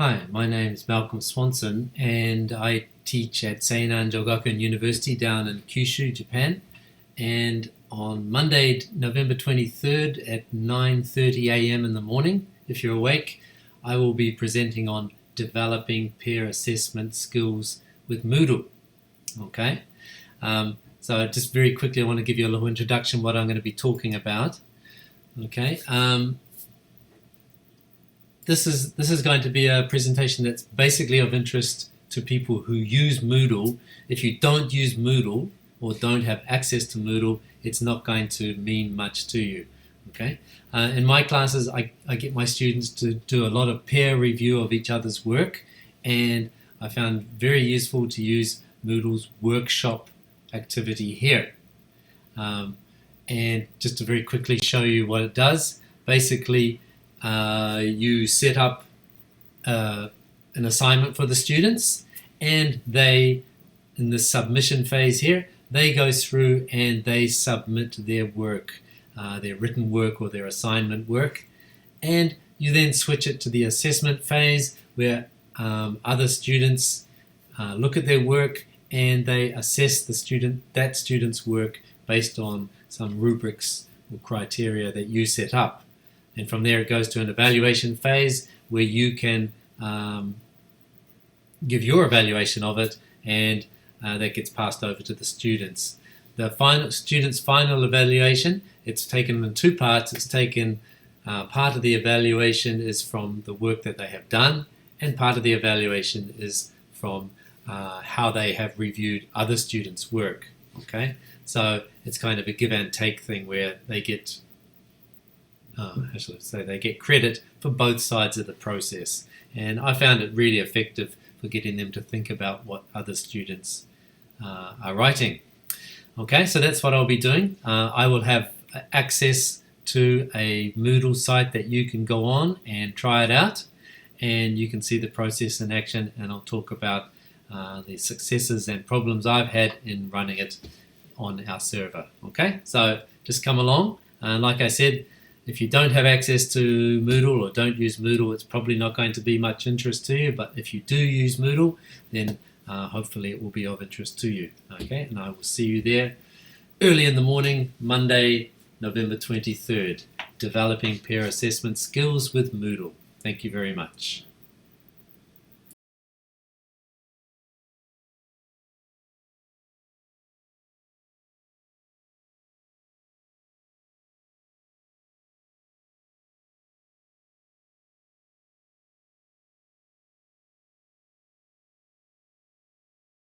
Hi, my name is Malcolm Swanson and I teach at Seinan Jogakuin University down in Kyushu, Japan. And on Monday, November 23rd at 9:30 a.m. in the morning, if you're awake, I will be presenting on developing peer assessment skills with Moodle. Okay, so just very quickly I want to give you a little introduction what I'm going to be talking about. Okay. This is going to be a presentation that's basically of interest to people who use Moodle. If you don't use Moodle or don't have access to Moodle, it's not going to mean much to you. Okay. In my classes, I get my students to do a lot of peer review of each other's work, and I found very useful to use Moodle's workshop activity here. And just to very quickly show you what it does, basically you set up an assignment for the students, and they, in the submission phase here, they go through and they submit their work, their written work or their assignment work, and you then switch it to the assessment phase where other students look at their work and they assess that student's work based on some rubrics or criteria that you set up. And from there it goes to an evaluation phase where you can give your evaluation of it, and that gets passed over to the students. The students' final evaluation, it's taken in two parts. It's taken part of the evaluation is from the work that they have done, and part of the evaluation is from how they have reviewed other students' work. Okay, so it's kind of a give and take thing where they get they get credit for both sides of the process, and I found it really effective for getting them to think about what other students are writing. Okay, so that's what I'll be doing. I will have access to a Moodle site that you can go on and try it out, and you can see the process in action, and I'll talk about the successes and problems I've had in running it on our server. Okay, so just come along. Like I said, if you don't have access to Moodle or don't use Moodle, it's probably not going to be much interest to you, but if you do use Moodle, then hopefully it will be of interest to you. Okay, and I will see you there early in the morning, Monday, November 23rd, developing peer assessment skills with Moodle. Thank you very much.